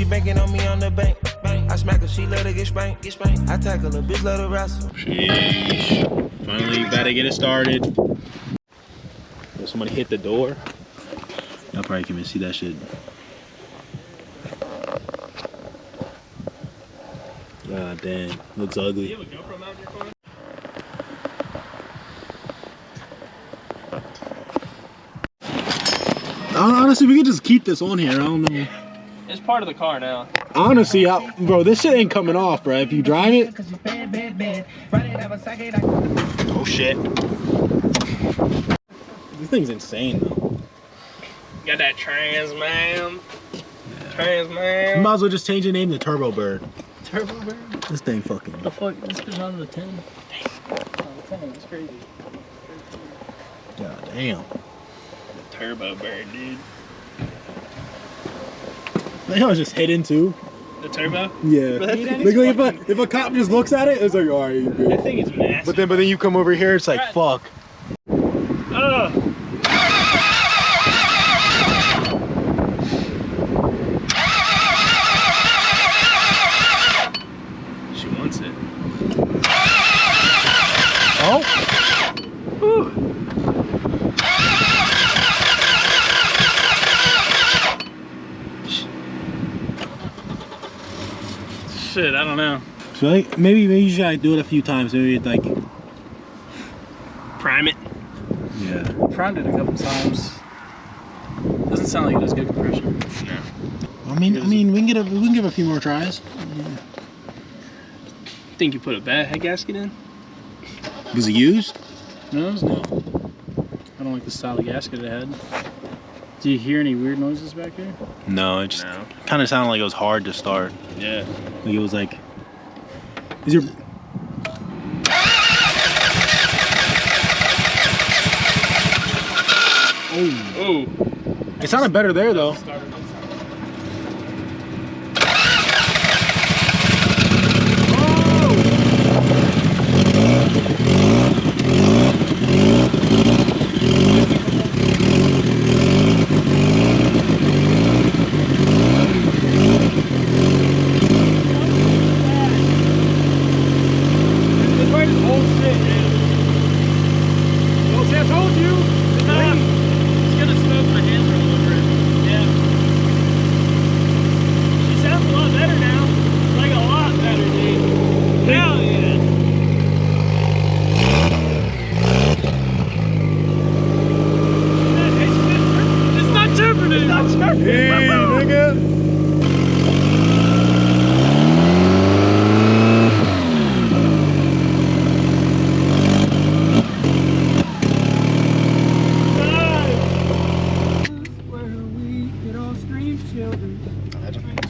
She banking on me on the bank. I smack her, she let her get spanked. I tackle her, bitch, let her wrestle. Sheesh. Finally, better get it started. Somebody hit the door. Y'all probably can't even see that shit. God damn, looks ugly. Do you have a GoPro mount in your phone? Honestly, we could just keep this on here. I don't know. It's part of the car now. Honestly, bro, this shit ain't coming off, bro. If you drive it. Oh shit. This thing's insane, though. Got that Trans Man. Yeah. Trans Man. You might as well just change the name to Turbo Bird. Turbo Bird? This thing fucking. The fuck? This is on the 10. Oh, 10 is crazy. God damn. Turbo Bird, dude. I think I was just hidden too. The turbo? Yeah. Like if a cop just looks at it, it's like, all right, you're good. That thing is massive. But then you come over here, it's like, fuck. She wants it. Oh. Whew. Shit, I don't know. So like, maybe you should like, do it a few times. Maybe like prime it. Yeah. I primed it a couple times. Doesn't sound like it does good compression. No. I mean, we can give a few more tries. Yeah. Think you put a bad head gasket in? Was it used? No. I don't like the style of gasket it had. Do you hear any weird noises back here? No, it just kind of sounded like it was hard to start. Yeah. Like it was like, is your... Oh. It sounded better there though.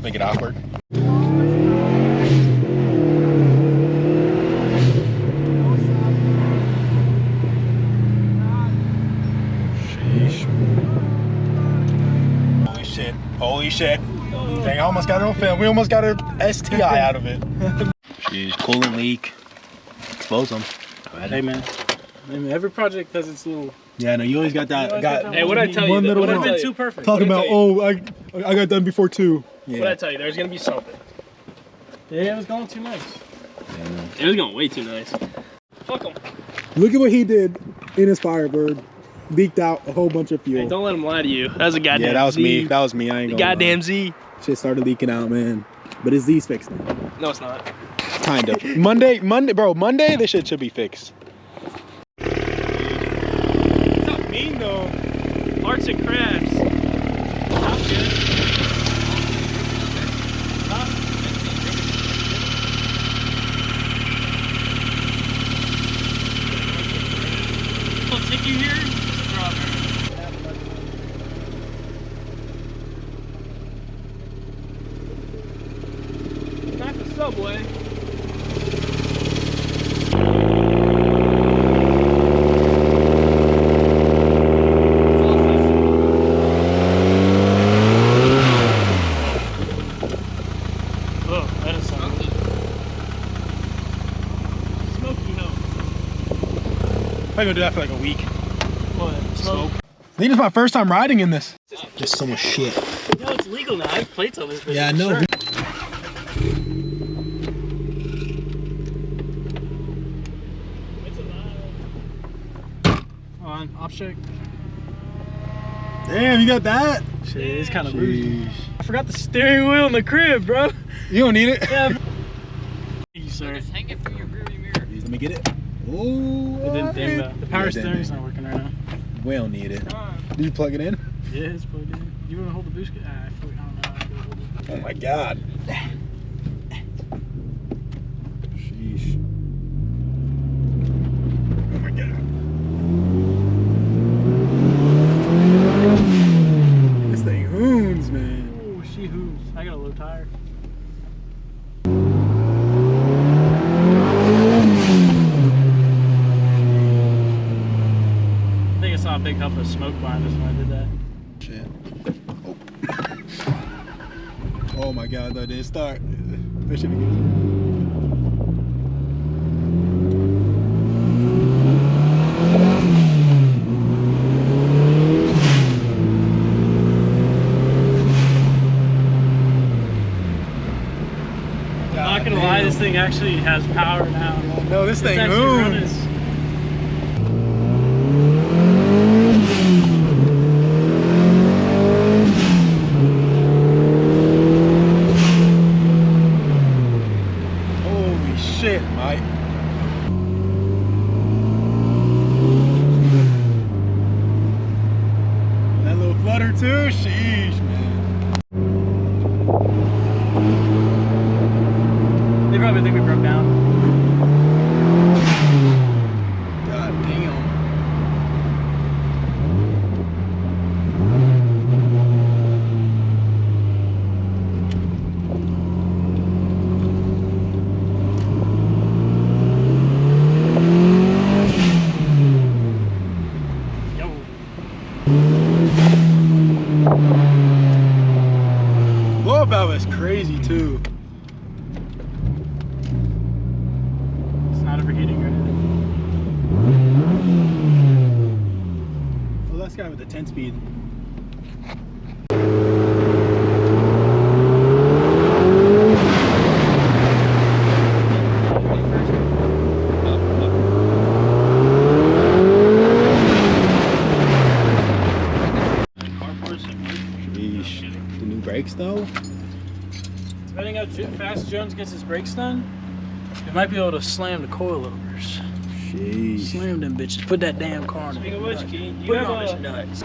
Let's make it awkward. Sheesh. Holy shit. Dang, I almost got it on film. We almost got an STI out of it. Sheesh, coolant leak. Expose them. Hey man. Every project has its little... Yeah, no, you always got that. Hey, what did I tell you? It would have been too perfect. Talking about, oh, I got done before too. Yeah. What did I tell you? There's going to be something. Yeah, it was going too nice. Yeah, no. It was going way too nice. Fuck him. Look at what he did in his Firebird. Leaked out a whole bunch of fuel. Hey, don't let him lie to you. That was a goddamn Yeah, that was Z. me. That was me. I ain't gonna goddamn lie. Z. Shit started leaking out, man. But his Z's fixed now. No, it's not. Kind of. Monday, bro, Monday, this shit should be fixed. It's not mean, though. Arts and crafts. Not good. I'll take you here. Not the subway. Oh, that is something. Smoky hell. I'm gonna do that for like a week. What? Smoke? I think it's my first time riding in this. Just so much shit. No, it's legal now. I have plates on this bitch. Yeah, I know. Sure. It's alive. On, off check. Damn, you got that? Shit, it's kind of loose. I forgot the steering wheel in the crib, bro. You don't need it. Yeah. Thank you, sir. Just hang it from your rearview mirror. Let me get it. Oh, It didn't ding though. The power steering's not working right now. We don't need it. Did you plug it in? Yeah, it's plugged in. You want to hold the boost? I don't know how to hold it. Oh my god. Sheesh. Oh my god. This thing hoons, man. Oh, she hooves. I got a low tire. I think I saw a big huff of smoke behind us when I did that. Shit. Oh. Oh my god, that didn't start. Push it again. I'm not gonna lie, this thing actually has power now. No, this thing actually moves. Holy shit, Mike. That little flutter too? Sheesh, man. They probably think we broke down. God damn. Yo. Blow valve is crazy too. It's not overheating or anything. Well, that's guy with the 10 speed. Sheesh. The new brakes though? Depending how fast Jones gets his brakes done, it might be able to slam the coilovers. Sheesh. Slam them bitches. Put that damn car in the Speaking of which, Keen, Put it on his nuts.